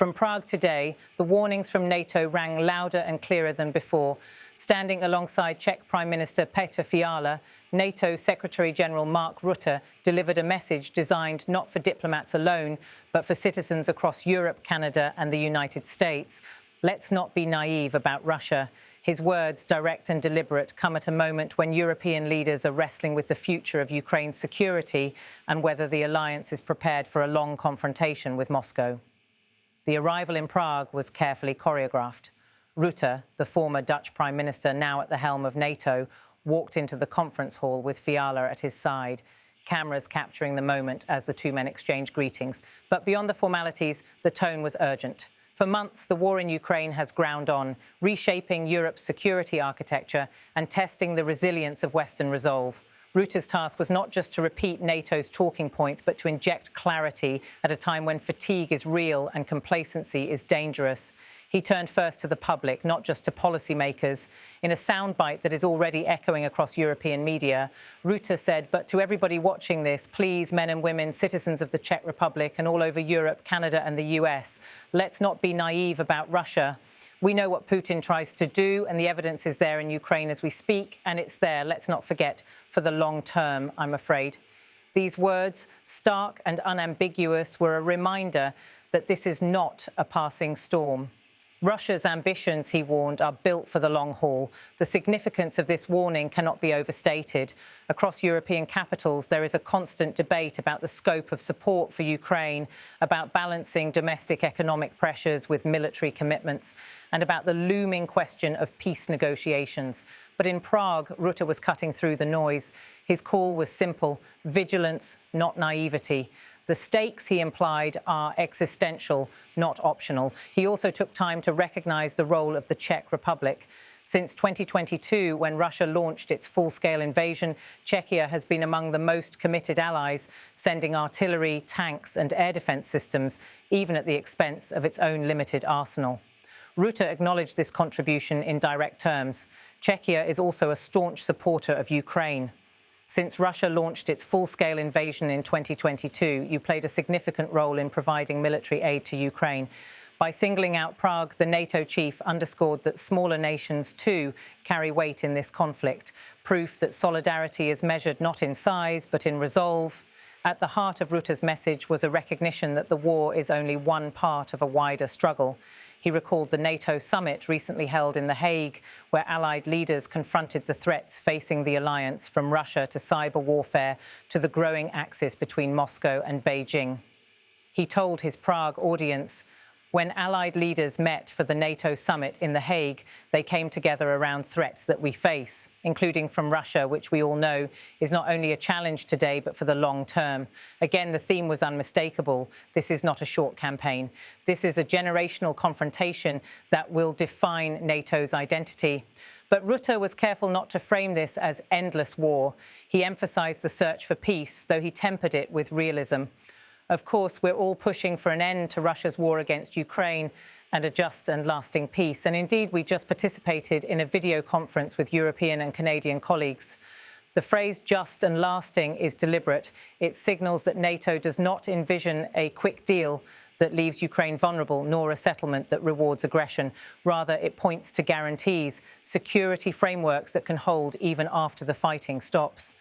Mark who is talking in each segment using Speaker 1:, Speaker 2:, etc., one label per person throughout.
Speaker 1: From Prague today, the warnings from NATO rang louder and clearer than before. Standing alongside Czech Prime Minister Petr Fiala, NATO Secretary-General Mark Rutte delivered a message designed not for diplomats alone, but for citizens across Europe, Canada and the United States. Let's not be naive about Russia. His words, direct and deliberate, come at a moment when European leaders are wrestling with the future of Ukraine's security and whether the alliance is prepared for a long confrontation with Moscow. The arrival in Prague was carefully choreographed. Rutte, the former Dutch Prime Minister now at the helm of NATO, walked into the conference hall with Fiala at his side, cameras capturing the moment as the two men exchanged greetings. But beyond the formalities, the tone was urgent. For months, the war in Ukraine has ground on, reshaping Europe's security architecture and testing the resilience of Western resolve. Rutte's task was not just to repeat NATO's talking points, but to inject clarity at a time when fatigue is real and complacency is dangerous. He turned first to the public, not just to policymakers. In a soundbite that is already echoing across European media, Rutte said, but to everybody watching this, please, men and women, citizens of the Czech Republic and all over Europe, Canada and the US, let's not be naive about Russia. We know what Putin tries to do, and the evidence is there in Ukraine as we speak, and it's there, let's not forget, for the long term, I'm afraid. These words, stark and unambiguous, were a reminder that this is not a passing storm. Russia's ambitions, he warned, are built for the long haul. The significance of this warning cannot be overstated. Across European capitals, there is a constant debate about the scope of support for Ukraine, about balancing domestic economic pressures with military commitments, and about the looming question of peace negotiations. But in Prague, Rutte was cutting through the noise. His call was simple: vigilance, not naivety. The stakes, he implied, are existential, not optional. He also took time to recognize the role of the Czech Republic. Since 2022, when Russia launched its full-scale invasion, Czechia has been among the most committed allies, sending artillery, tanks and air defense systems, even at the expense of its own limited arsenal. Rutte acknowledged this contribution in direct terms. Czechia is also a staunch supporter of Ukraine. Since Russia launched its full-scale invasion in 2022, you played a significant role in providing military aid to Ukraine. By singling out Prague, the NATO chief underscored that smaller nations, too, carry weight in this conflict, proof that solidarity is measured not in size, but in resolve. At the heart of Rutte's message was a recognition that the war is only one part of a wider struggle. He recalled the NATO summit recently held in The Hague, where allied leaders confronted the threats facing the alliance, from Russia to cyber warfare to the growing axis between Moscow and Beijing. He told his Prague audience, when allied leaders met for the NATO summit in The Hague, they came together around threats that we face, including from Russia, which we all know is not only a challenge today, but for the long term. Again, the theme was unmistakable. This is not a short campaign. This is a generational confrontation that will define NATO's identity. But Rutte was careful not to frame this as endless war. He emphasized the search for peace, though he tempered it with realism. Of course, we're all pushing for an end to Russia's war against Ukraine and a just and lasting peace. And indeed, we just participated in a video conference with European and Canadian colleagues. The phrase just and lasting is deliberate. It signals that NATO does not envision a quick deal that leaves Ukraine vulnerable, nor a settlement that rewards aggression. Rather, it points to guarantees, security frameworks that can hold even after the fighting stops.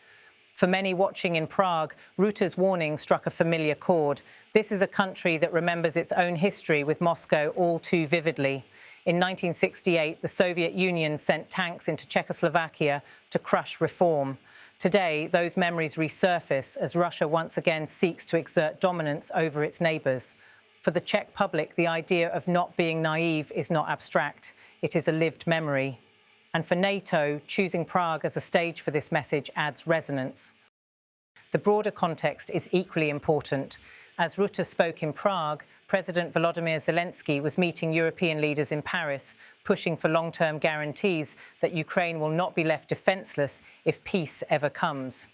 Speaker 1: For many watching in Prague, Rutte's warning struck a familiar chord. This is a country that remembers its own history with Moscow all too vividly. In 1968, the Soviet Union sent tanks into Czechoslovakia to crush reform. Today, those memories resurface as Russia once again seeks to exert dominance over its neighbours. For the Czech public, the idea of not being naive is not abstract. It is a lived memory. And for NATO, choosing Prague as a stage for this message adds resonance. The broader context is equally important. As Rutte spoke in Prague, President Volodymyr Zelensky was meeting European leaders in Paris, pushing for long-term guarantees that Ukraine will not be left defenceless if peace ever comes.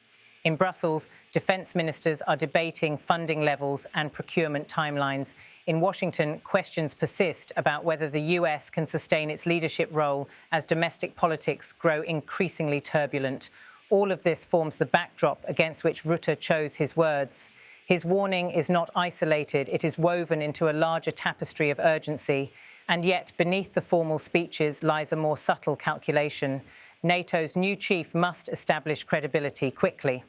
Speaker 1: In Brussels, defence ministers are debating funding levels and procurement timelines. In Washington, questions persist about whether the US can sustain its leadership role as domestic politics grow increasingly turbulent. All of this forms the backdrop against which Rutte chose his words. His warning is not isolated, it is woven into a larger tapestry of urgency. And yet, beneath the formal speeches lies a more subtle calculation. NATO's new chief must establish credibility quickly.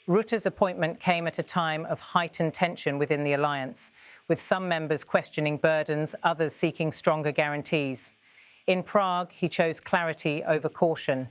Speaker 1: Rutte's appointment came at a time of heightened tension within the alliance, with some members questioning burdens, others seeking stronger guarantees. In Prague, he chose clarity over caution.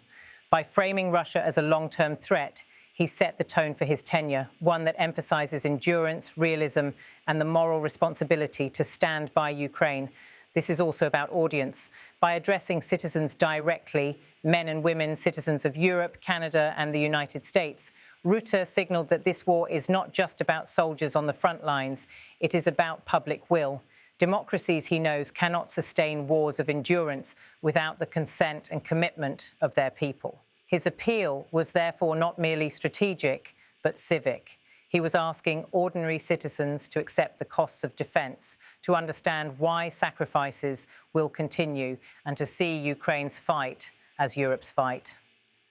Speaker 1: By framing Russia as a long-term threat, he set the tone for his tenure, one that emphasizes endurance, realism, and the moral responsibility to stand by Ukraine. This is also about audience. By addressing citizens directly, men and women, citizens of Europe, Canada, and the United States, Rutte signaled that this war is not just about soldiers on the front lines, it is about public will. Democracies, he knows, cannot sustain wars of endurance without the consent and commitment of their people. His appeal was therefore not merely strategic, but civic. He was asking ordinary citizens to accept the costs of defence, to understand why sacrifices will continue, and to see Ukraine's fight as Europe's fight.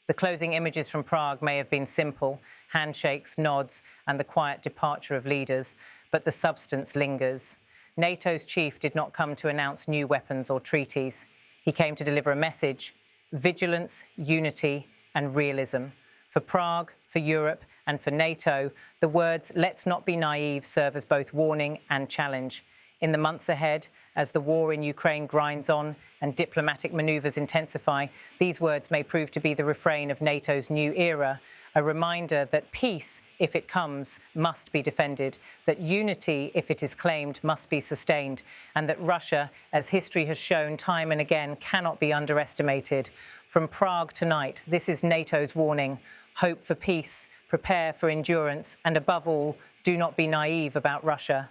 Speaker 1: The closing images from Prague may have been simple, handshakes, nods, and the quiet departure of leaders, but the substance lingers. NATO's chief did not come to announce new weapons or treaties. He came to deliver a message: vigilance, unity, and realism. For Prague, for Europe, and for NATO, the words "let's not be naive" serve as both warning and challenge. In the months ahead, as the war in Ukraine grinds on and diplomatic manoeuvres intensify, these words may prove to be the refrain of NATO's new era, a reminder that peace, if it comes, must be defended, that unity, if it is claimed, must be sustained, and that Russia, as history has shown time and again, cannot be underestimated. From Prague tonight, this is NATO's warning: hope for peace, prepare for endurance, and above all, do not be naive about Russia.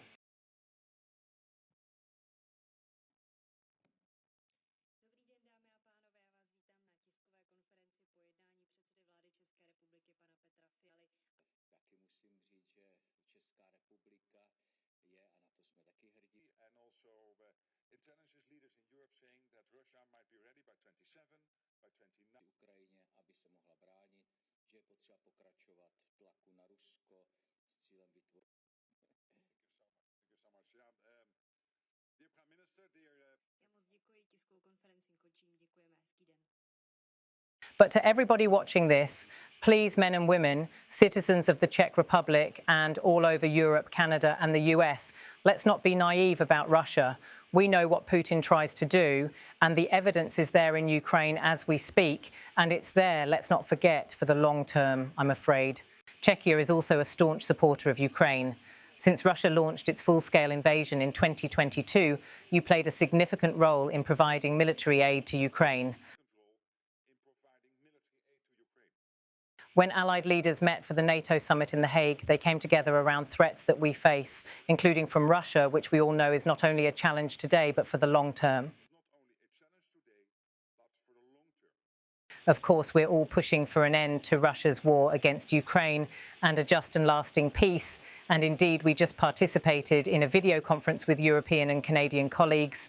Speaker 2: And also intelligence leaders in Europe saying that Russia might be ready by 27, by 29.
Speaker 3: Ukrajině, aby se mohla bránit, že je potřeba pokračovat v tlaku na Rusko s cílem vytvořit.
Speaker 2: Thank you so much. Yeah, dear Prime Minister, dear.
Speaker 4: Já moc děkuji, tiskovou konferenci končím, děkujeme, hezký den.
Speaker 1: But to everybody watching this, please, men and women, citizens of the Czech Republic and all over Europe, Canada and the US, let's not be naive about Russia. We know what Putin tries to do, and the evidence is there in Ukraine as we speak, and it's there, let's not forget, for the long term, I'm afraid. Czechia is also a staunch supporter of Ukraine. Since Russia launched its full-scale invasion in 2022, you played a significant role in providing military aid to Ukraine. When Allied leaders met for the NATO summit in The Hague, they came together around threats that we face, including from Russia, which we all know is not only a challenge today, but for the long term. Of course, we're all pushing for an end to Russia's war against Ukraine and a just and lasting peace. And indeed, we just participated in a video conference with European and Canadian colleagues